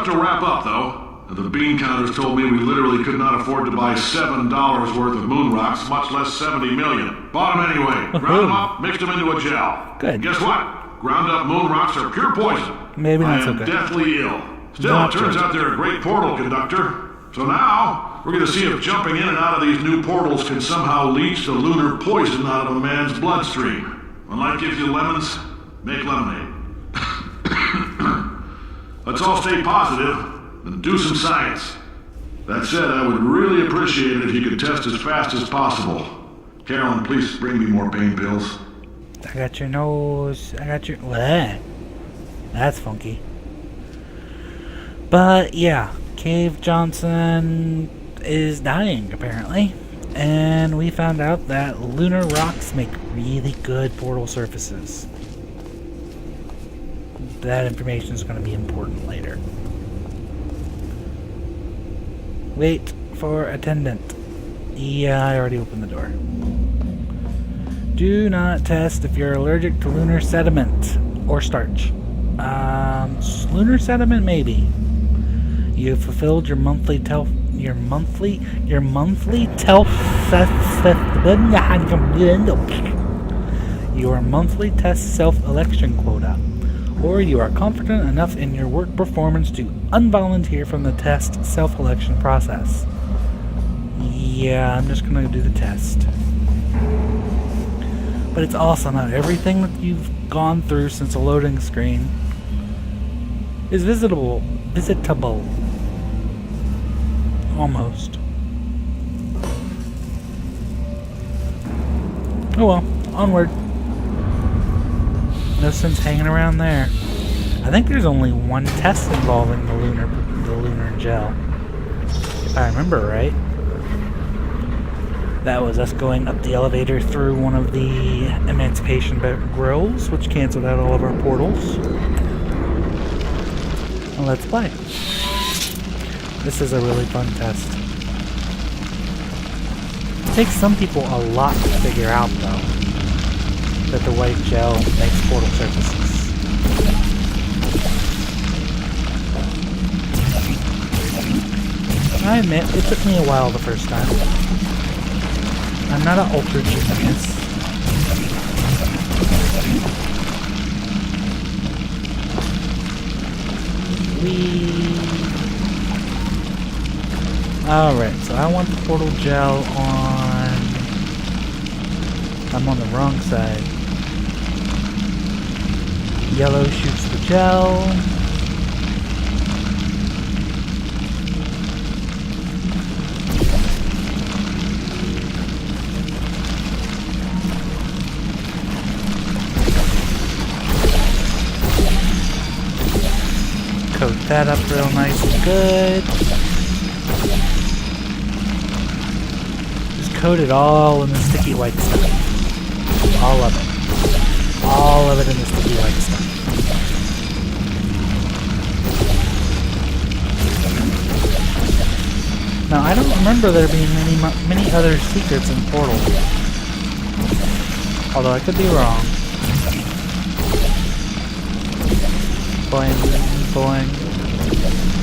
About to wrap up, though. The bean counters told me we literally could not afford to buy $7 worth of moon rocks, much less 70 million. Bought them anyway. Ground them up, mixed them into a gel. Good. And guess what? Ground up moon rocks are pure poison. Maybe not so I good. am deathly ill. Still, Not it turns good. out they're a great portal conductor. So now, we're going to see if jumping in and out of these new portals can somehow leach the lunar poison out of a man's bloodstream. When life gives you lemons, make lemonade. Let's all stay positive and do some science. That said, I would really appreciate it if you could test as fast as possible. Carolyn, please bring me more pain pills. I got your nose. I got your... Bleh. That's funky. But, yeah. Cave Johnson is dying, apparently. And we found out that lunar rocks make really good portal surfaces. That information is going to be important later. Wait for attendant. Yeah, I already opened the door. Do not test if you're allergic to lunar sediment or starch. Lunar sediment, maybe. You have fulfilled your monthly test self-election quota, or you are confident enough in your work performance to unvolunteer from the test self-election process. Yeah, I'm just gonna do the test. But it's awesome how everything that you've gone through since the loading screen is visitable. Almost. Oh well, onward. No sense hanging around there. I think there's only one test involving the lunar gel. If I remember right. That was us going up the elevator through one of the Emancipation grills, which canceled out all of our portals. And let's play. This is a really fun test. It takes some people a lot to figure out, though, that the white gel makes portal surfaces. I admit, it took me a while the first time. I'm not an ultra genius. Alright, so I want the portal gel on... I'm on the wrong side. Yellow shoots the gel. Coat that up real nice and good. Just coat it all in the sticky white stuff. All of it. All of it in the sticky white stuff. Now, I don't remember there being many other secrets in Portal. Although I could be wrong. Boing.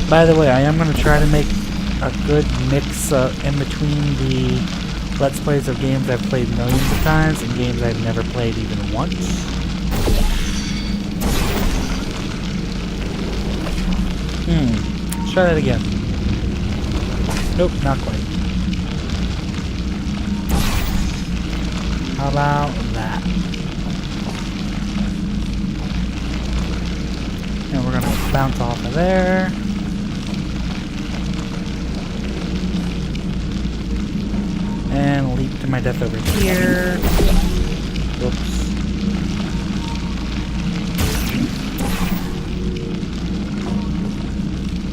By the way, I am going to try to make a good mix in between the Let's Plays of games I've played millions of times and games I've never played even once. Let's try that again. Nope, not quite. How about that? And we're gonna bounce off of there. And leap to my death over here. Whoops.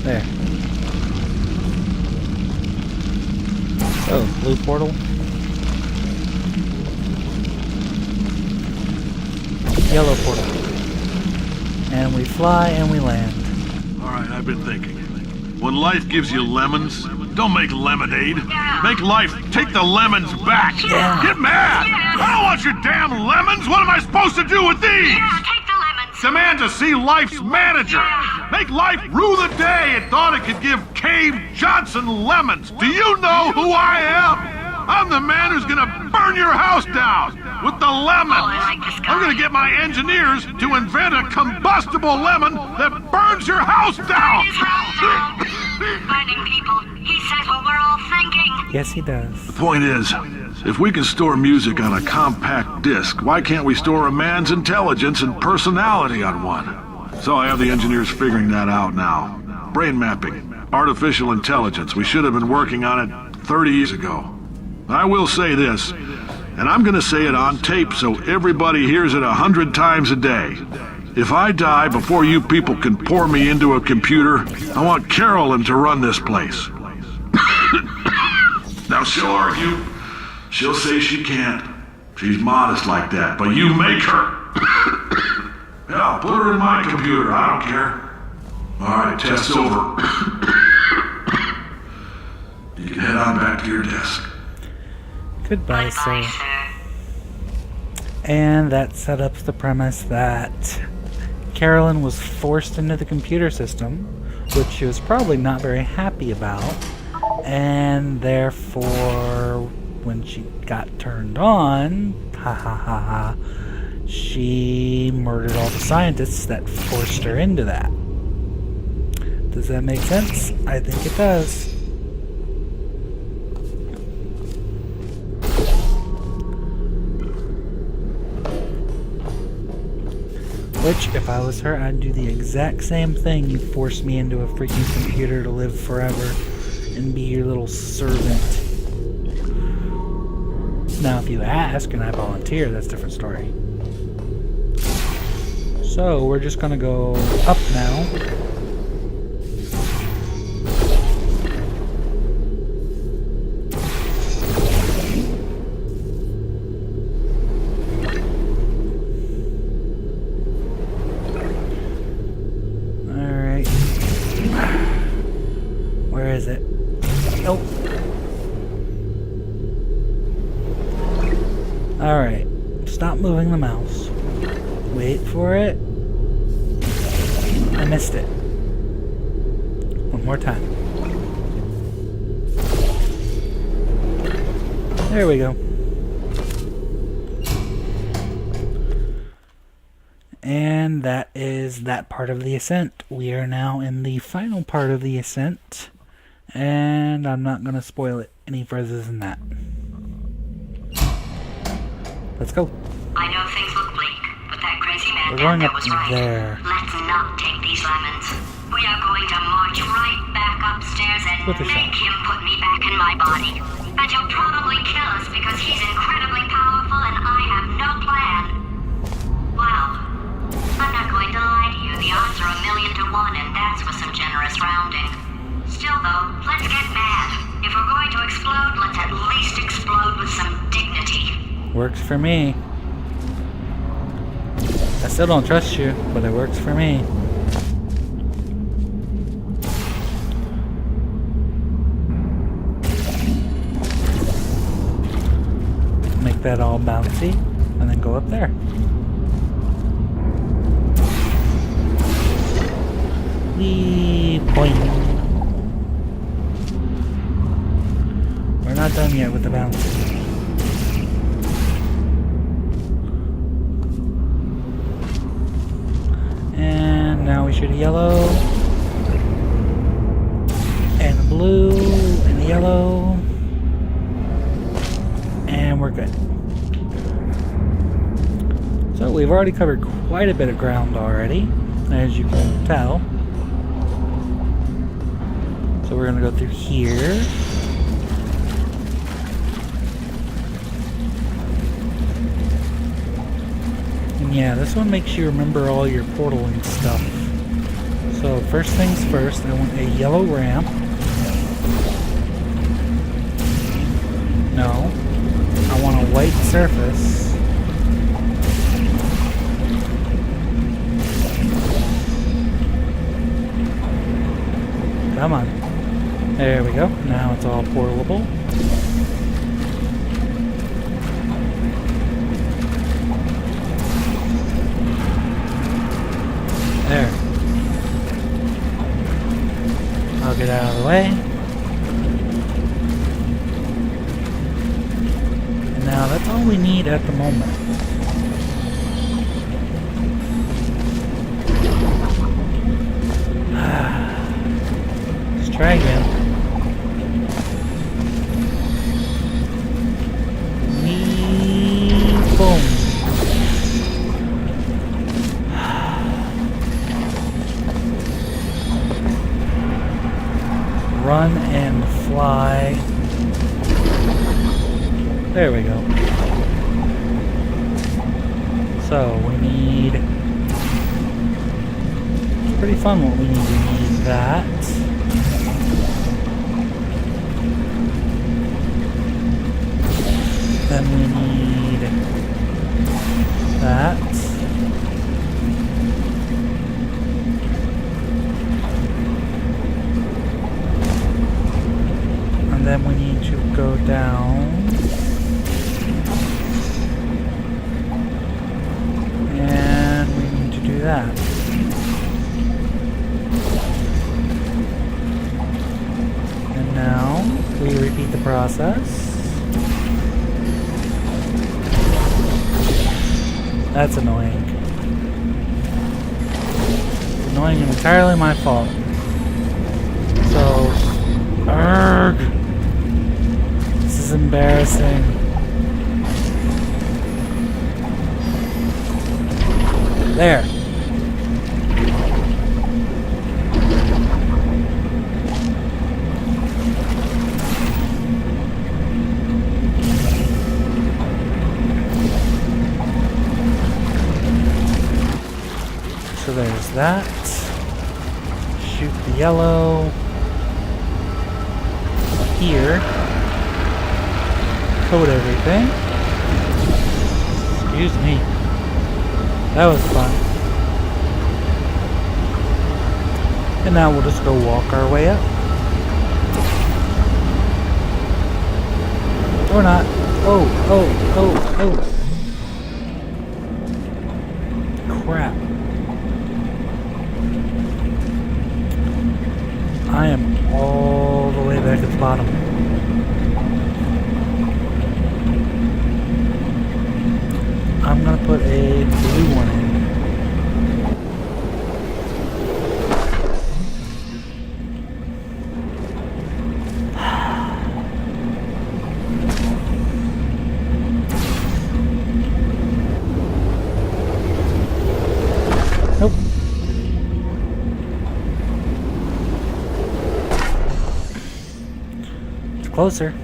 There. Oh, blue portal. Yellow portal. And we fly and we land. Alright, I've been thinking. When life gives you lemons, don't make lemonade. Make life take the lemons back. Yeah. Get mad! I don't want your damn lemons! What am I supposed to do with these? Take the lemons. Demand to see life's manager! make life rue the day it thought it could give Cave Johnson lemons. Do you know who I am? I'm the man who's gonna burn your house down with the lemons. Oh, I like this guy. I'm gonna get my engineers to invent a combustible lemon that burns your house down. His house down. Burning people. He says what we're all thinking. Yes, he does. The point is, if we can store music on a compact disc, why can't we store a man's intelligence and personality on one? So I have the engineers figuring that out now. Brain mapping, artificial intelligence. We should have been working on it 30 years ago. I will say this, and I'm gonna say it on tape so everybody hears it 100 times a day. If I die before you people can pour me into a computer, I want Carolyn to run this place. Now she'll argue. She'll say she can't. She's modest like that, but you make her. Hell, put her in my computer, I don't care. All right, test's over. You can head on back to your desk. Goodbye, Goodbye, sir. sir. And that set up the premise that Carolyn was forced into the computer system, which she was probably not very happy about, and therefore, when she got turned on, she murdered all the scientists that forced her into that. Does that make sense? I think it does. Which, if I was her, I'd do the exact same thing. You force me into a freaking computer to live forever and be your little servant. Now, if you ask and I volunteer, that's a different story. So, we're just gonna go up now. Where is it? Nope. Alright. Stop moving the mouse. Wait for it. I missed it. One more time. There we go. And that is that part of the ascent. We are now in the final part of the ascent. And I'm not going to spoil it any further than that. Let's go. I know things look bleak, but that crazy man We're down going there up was right. there. Let's not take these lemons. We are going to march right back upstairs and With a make shot. him put me back in my body. And he'll probably kill us because he's incredibly powerful and I have no plan. Well, I'm not going to lie to you. The odds are 1,000,000 to 1, and that's with some generous rounding. Still, though, let's get mad. If we're going to explode, let's at least explode with some dignity. Works for me. I still don't trust you, but it works for me. Make that all bouncy, and then go up there. Wee boing. We're not done yet with the bouncy. And now we shoot a yellow, and a blue, and a yellow, and we're good. So we've already covered quite a bit of ground already, as you can tell. So we're going to go through here. And yeah, this one makes you remember all your portaling stuff. So first things first, I want a yellow ramp. No. I want a white surface. Come on. There we go. Now it's all portable. There. get out of the way. And now that's all we need at the moment. Let's try again. Boom. Run and fly. There we go. So we need... It's pretty fun what we need. We need that. Then we need that. And then we need to go down. And we need to do that. And now we repeat the process. That's annoying. It's annoying and entirely my fault. So, argh. This is embarrassing. There. So there's that. Shoot the yellow. Here. Coat everything. Excuse me. That was fun. And now we'll just go walk our way up. Or not. Oh, oh, oh, oh. Crap. I am all the way back at the bottom. I'm gonna put a blue one in. Nope. It's closer.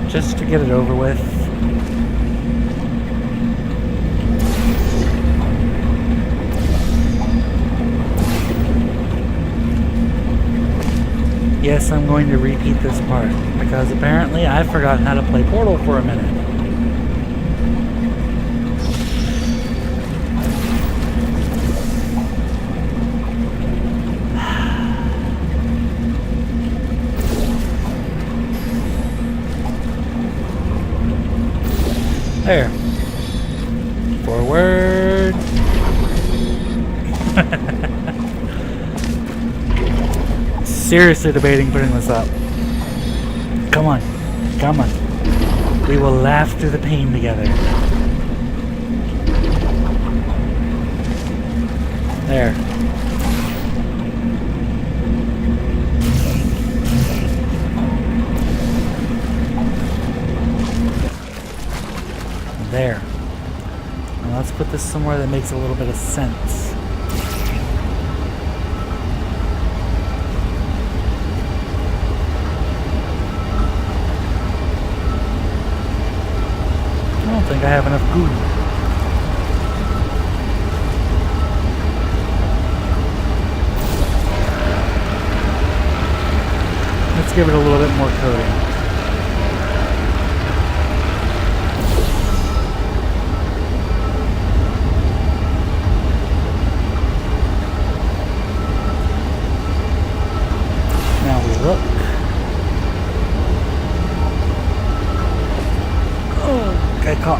Just to get it over with. Yes, I'm going to repeat this part, because apparently I forgot how to play Portal for a minute. There. Forward. Seriously debating putting this up. Come on. Come on. We will laugh through the pain together. There. There. Now let's put this somewhere that makes a little bit of sense. I don't think I have enough glue. Let's give it a little bit more coating. Look. Oh. I caught my